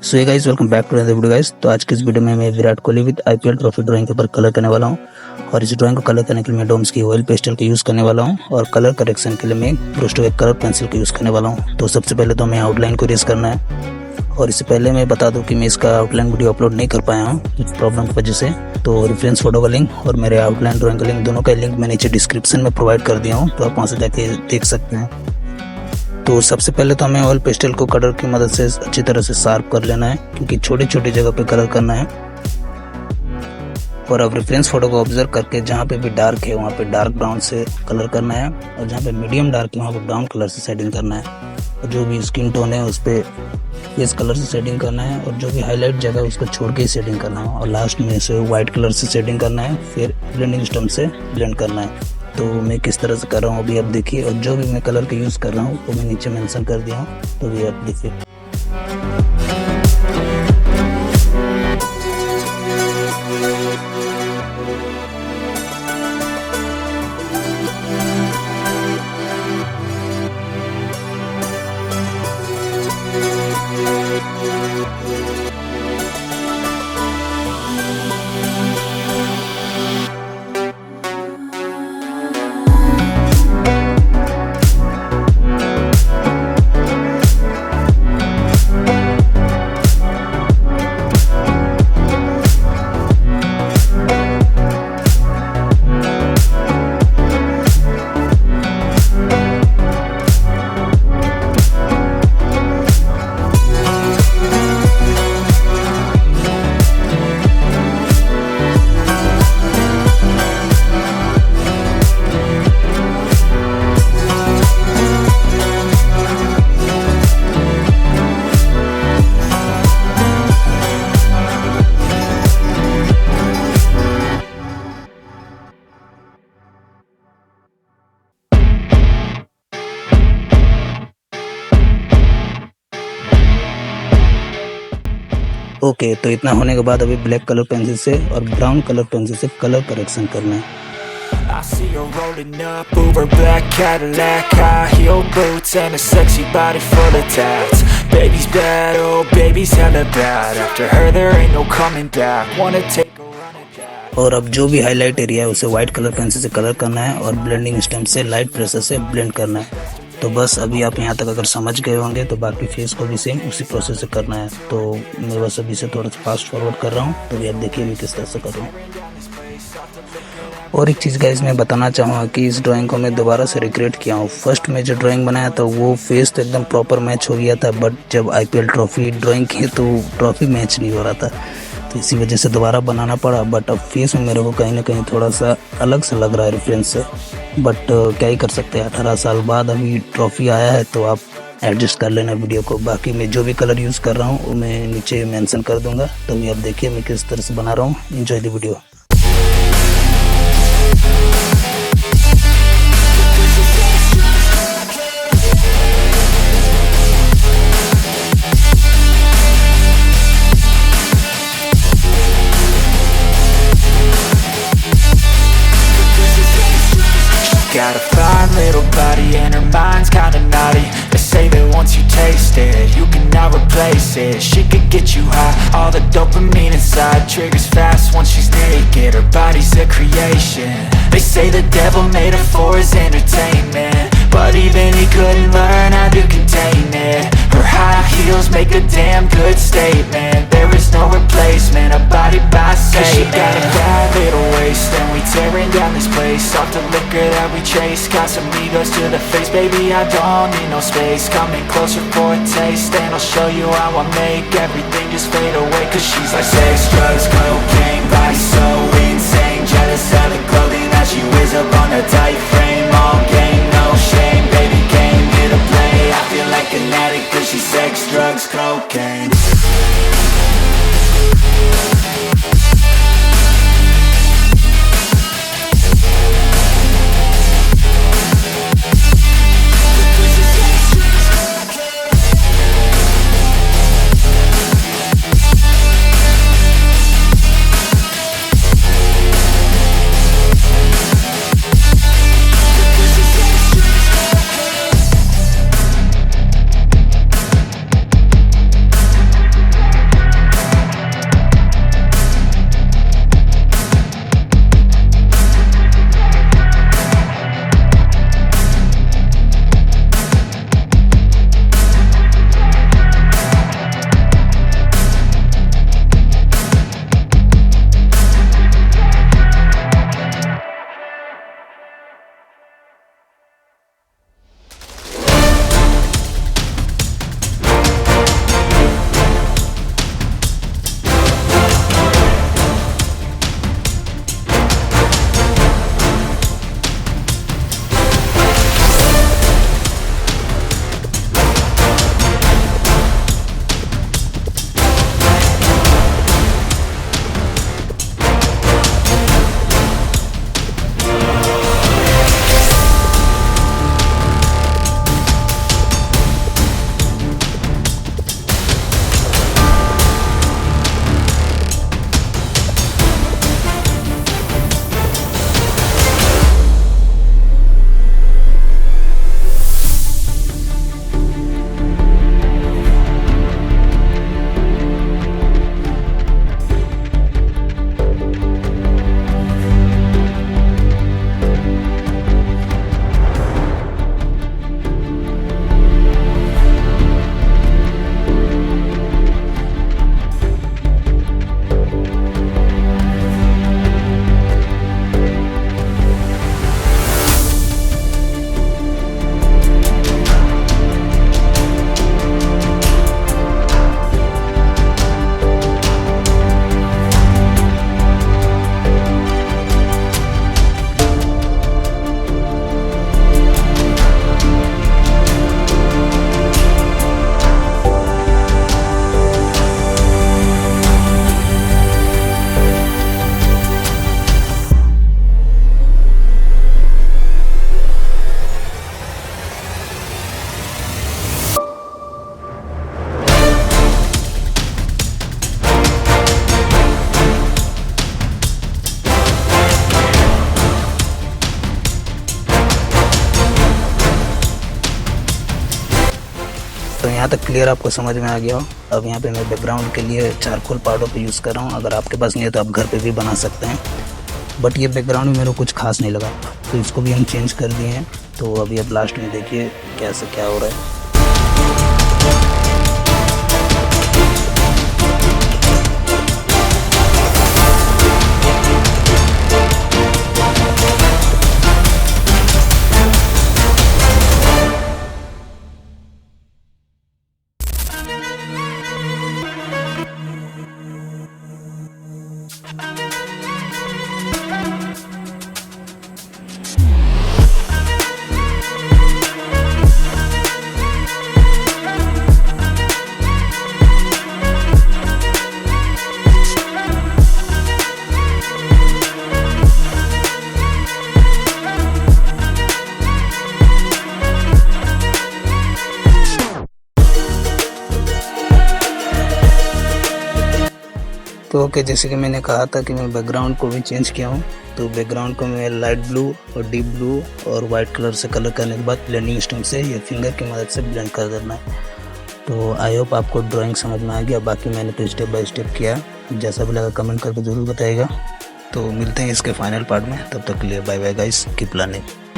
सो ये guys welcome back to another video guys. तो आज की इस वीडियो में मैं Virat Kohli with IPL trophy drawing के ऊपर कलर करने वाला हूँ। और इस ड्राइंग को कलर करने के लिए मैं डोम्स की ऑयल पेस्टल का यूज़ करने वाला हूँ और कलर करेक्शन के लिए मैं ब्रustro एक कलर पेंसिल का यूज़ करने वाला हूँ। तो सबसे पहले तो हमें आउटलाइन को इरेज करना है। और इससे पहले मैं बता दूं कि मैं इसका आउटलाइन वीडियो अपलोड नहीं कर पाया हूँ कुछ प्रॉब्लम की वजह से। तो रेफरेंस फोटो का लिंक और मेरे आउटलाइन ड्राइंग का लिंक, दोनों का लिंक मैं नीचे डिस्क्रिप्शन में प्रोवाइड कर दिया हूँ, तो आप वहाँ से जाके देख सकते हैं। तो सबसे पहले तो हमें ऑयल पेस्टल को कलर की मदद से अच्छी तरह से शार्प कर लेना है, क्योंकि छोटी छोटी जगह पे कलर करना है। और अब रेफरेंस फोटो को ऑब्जर्व करके जहाँ पे भी डार्क है वहाँ पे डार्क ब्राउन से कलर करना है, और जहाँ पे मीडियम डार्क है वहाँ पे ब्राउन कलर से शेडिंग करना है। और जो भी स्किन टोन है उस पर इस कलर से शेडिंग करना है, और जो भी हाईलाइट जगह है उसको छोड़ के ही शेडिंग करना है। और लास्ट में इसे वाइट कलर से शेडिंग करना है, फिर ब्लेंडिंग स्टम्प से ब्लेंड करना है। तो मैं किस तरह से कर रहा हूँ अभी आप देखिए, और जो भी मैं कलर का यूज़ कर रहा हूँ वो मैं नीचे मेंशन कर दिया हूँ, तो भी आप देखिए। ओके, तो इतना होने के बाद अभी ब्लैक कलर पेंसिल से और ब्राउन कलर पेंसिल से कलर करेक्शन करना है। I see her rolling up, Uber black Cadillac, high heel boots and a sexy body full of tats. Baby's bad, oh baby's hella bad. After her there ain't no coming back. Wanna take a run at that. और अब जो भी highlight area है उसे white colour pencil से colour करना है और ब्लेंडिंग स्टम्प से लाइट प्रेशर से ब्लेंड करना है। तो बस अभी आप यहाँ तक अगर समझ गए होंगे तो बाकी फेस को भी सेम उसी प्रोसेस से करना है। तो मैं बस अभी से थोड़ा सा फास्ट फॉरवर्ड कर रहा हूँ, तो भी आप देखिए मैं किस तरह से कर रहा हूँ। और एक चीज़ गाइस मैं बताना चाहूँगा कि इस ड्राइंग को मैं दोबारा से रिक्रिएट किया हूँ। फर्स्ट में जो ड्राइंग बनाया था वो फेस तो एकदम प्रॉपर मैच हो गया था, बट जब आईपीएल ट्रॉफी ड्राइंग की तो ट्रॉफी मैच नहीं हो रहा था, तो इसी वजह से दोबारा बनाना पड़ा। बट अब फेस में मेरे को कहीं ना कहीं थोड़ा सा अलग सा लग रहा है रेफरेंस से, बट क्या ही कर सकते हैं, 18 साल बाद अभी ट्रॉफी आया है तो आप एडजस्ट कर लेना वीडियो को। बाकी मैं जो भी कलर यूज़ कर रहा हूँ वो मैं नीचे मेंशन कर दूंगा, तो भी आप देखिए मैं किस तरह से बना रहा हूँ। Enjoy the video. Got a fine little body and her mind's kinda naughty. They say that once you taste it, you cannot replace it. She could get you high, all the dopamine inside triggers fast once she's naked. Her body's a creation. They say the devil made her for his entertainment, but even he couldn't learn how to contain it. Her high heels make a damn good statement. There is no replacement, a body by Satan. She got a bad little waist and we tearing down this place. Off the liquor that we chase, got some egos to the face. Baby, I don't need no space. Coming closer for a taste, and I'll show you how I make everything just fade away. Cause she's like sex, drugs, cocaine, body so insane. Jealous of the clothing that she wears up on a tight frame. All game, no shame, baby came here to play. I feel like an addict cause she's sex, drugs, cocaine. यहाँ तक clear आपको समझ में आ गया हो। अब यहाँ पे मैं बैकग्राउंड के लिए चारकोल पाउडर को यूज़ कर रहा हूँ। अगर आपके पास नहीं है तो आप घर पे भी बना सकते हैं, बट ये बैकग्राउंड में मेरे को कुछ खास नहीं लगा, तो इसको भी हम चेंज कर दिए हैं। तो अभी अब लास्ट में देखिए कैसे क्या हो रहा है। तो ओके, जैसे कि मैंने कहा था कि मैं बैकग्राउंड को भी चेंज किया हूँ। तो बैकग्राउंड को मैं लाइट ब्लू और डीप ब्लू और वाइट कलर से कलर करने के बाद ब्लेंडिंग स्टोन से या फिंगर की मदद से ब्लेंड कर देना है। तो आई होप आपको ड्राइंग समझ में आ गया। बाकी मैंने तो स्टेप बाय स्टेप किया, जैसा भी लगा कमेंट करके ज़रूर बताइएगा। तो मिलते हैं इसके फाइनल पार्ट में, तब तक के लिए bye bye guys, keep learning.